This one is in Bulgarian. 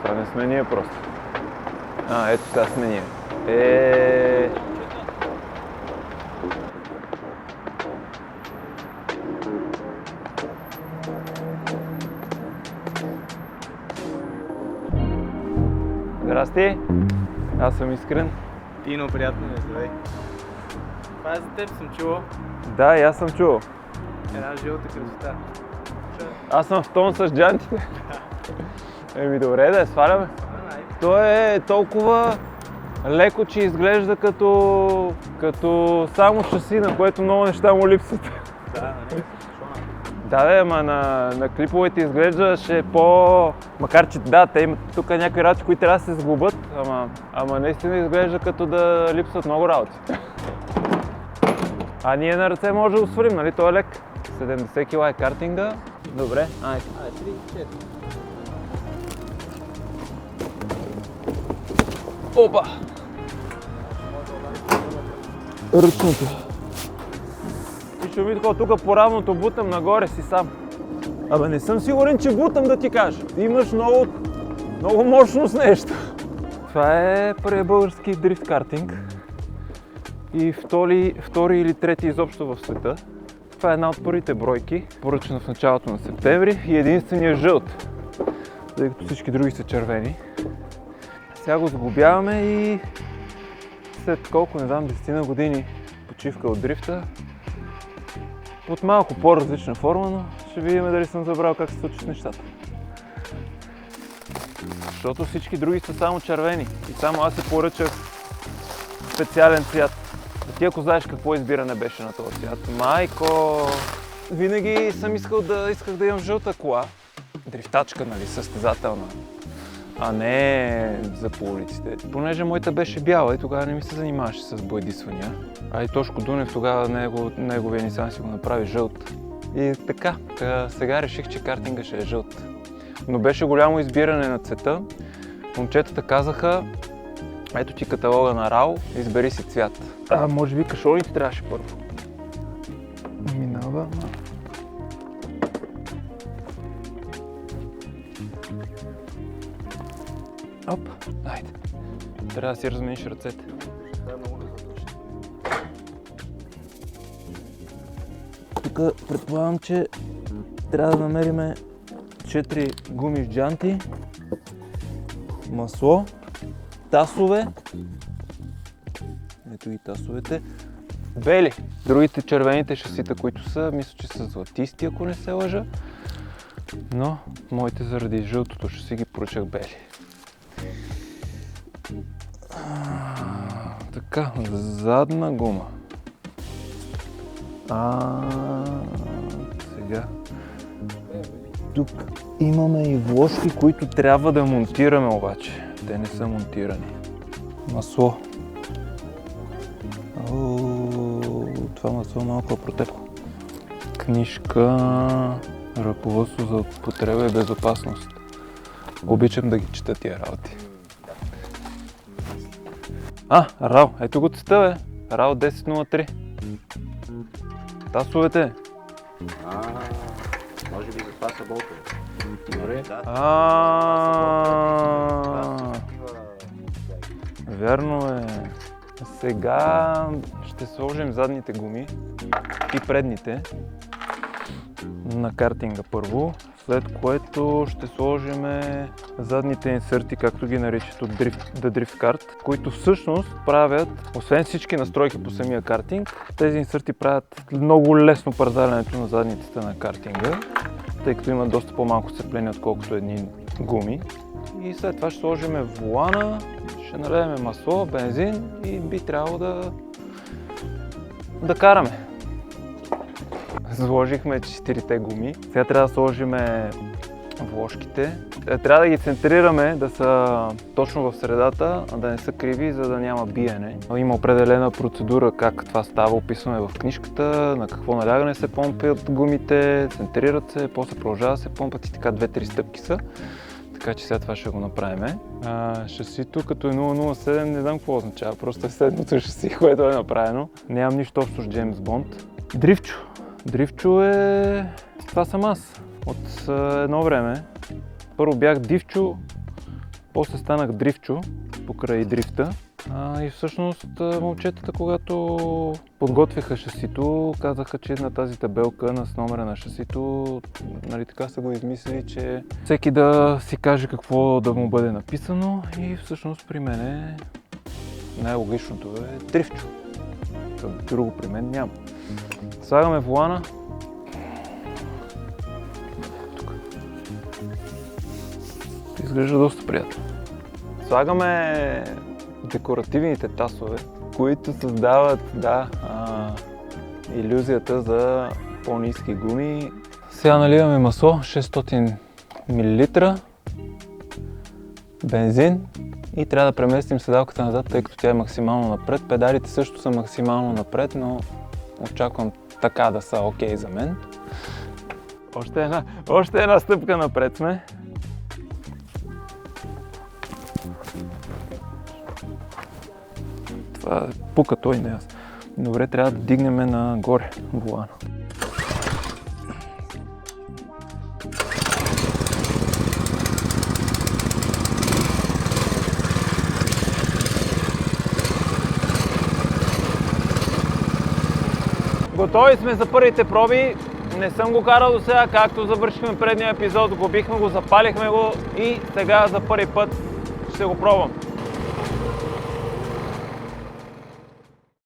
Това не сме ние просто. Ето сега сме ние. Здрасти! Аз съм Искрен. Тино, приятно ми, здравей. Това е за теб, съм чувал. Да, и аз съм чувал. Една жълта красота. Аз съм в тон с джантите. Добре да я сваляме. То е толкова леко, че изглежда като само шаси, на което много неща му липсват. Да, нали? Да, ама на клиповете изглеждаше макар че да, те имат тук някакви работи, които трябва да се сглобят, ама наистина изглежда като да липсват много работи. А ние на ръце може да го свалим, нали? Той е лек. 70 кг е картинга. Добре, айде. 34. Опа! Ръчното. И ще ми такова, тук по равното бутам, нагоре си сам. Абе не съм сигурен, че бутам да ти кажа. Имаш много мощност нещо. Това е първият български дрифт картинг. И втори или трети изобщо в света. Това е една от първите бройки, поръчана в началото на септември и единственият жълт, тъй като всички други са червени. Сега го сглобяваме и след колко, не знам, 10 години почивка от дрифта, под малко по-различна форма, но ще видим дали съм забрал как се случат нещата. Защото всички други са само червени и само аз се поръчах специален цвят. Ти ако знаеш какво избиране беше на този цвят. Майко! Винаги съм исках да имам жълта кола. Дрифтачка, нали, състезателна. А не за по улиците. Понеже моята беше бяла и тогава не ми се занимаваше с бойдисвания. А и Тошко Дунев тогава неговия Нисан си го направи жълт. И така, сега реших, че картинга ще е жълт. Но беше голямо избиране на цвета. Момчетата казаха: ето ти каталога на РАО, избери си цвят. Може би кашоните трябваше първо. Минава. Оп, айде. Трябва да си размениш ръцете. Тук предполагам, че трябва да намерим 4 гуми с джанти, масло, тасове. Ето ги тасовете. Бели. Другите червените шасита, които са, мисля, че са златисти, ако не се лъжа. Но моите заради жълтото шаси ги поръчах бели. Така, задна гума. Сега. Тук имаме и вложки, които трябва да монтираме обаче. Те не са монтирани. Масло. Това масло е малко протекло. Книжка. Ръководство за употреба и безопасност. Обичам да ги чета тия работи. РАО. Ето го цвета, бе. РАО 1003. Тасовете. Може би за това са болтове. Добре, да. Вярно е. Сега ще сложим задните гуми и предните на картинга първо, след което ще сложим задните инсърти, както ги наричат от The Drift Kart, които всъщност правят, освен всички настройки по самия картинг, тези инсърти правят много лесно пързалянето на задниците на картинга, тъй като има доста по-малко сцепление, отколкото едни гуми. И след това ще сложим волана, ще налеем масло, бензин и би трябвало да караме. Сложихме 4-те гуми. Сега трябва да сложим вложките. Трябва да ги центрираме, да са точно в средата, а да не са криви, за да няма биене. Има определена процедура как това става, описваме в книжката, на какво налягане се помпят гумите, центрират се, после продължава да се помпат и така 2-3 стъпки са. Така че сега това ще го направим. Шасито като е 007 не знам какво означава, просто е седмото шаси, което е направено. Нямам нищо общо с Джеймс Бонд. Дрифчо. Дрифчо е... Това съм аз. От едно време. Първо бях дивчо, после станах дрифчо, покрай дрифта. И всъщност момчетата, когато подготвяха шасито, казаха, че на тази табелка с номера на шасито, нали, така са го измислили, че всеки да си каже какво да му бъде написано и всъщност при мен най-логичното е дрифчо. Друго при мен няма. Слагаме волана. Тук. Изглежда доста приятно. Слагаме декоративните тасове, които създават, илюзията за по-ниски гуми. Сега наливаме масло, 600 мл, бензин и трябва да преместим седалката назад, тъй като тя е максимално напред. Педалите също са максимално напред, но очаквам така да са окей за мен. Още една стъпка напред сме. Това пука той, не аз. Добре, трябва да дигнем нагоре волана. Готови сме за първите проби. Не съм го карал до сега, както завършихме предния епизод, го бихме го, запалихме го и сега за първи път ще го пробвам.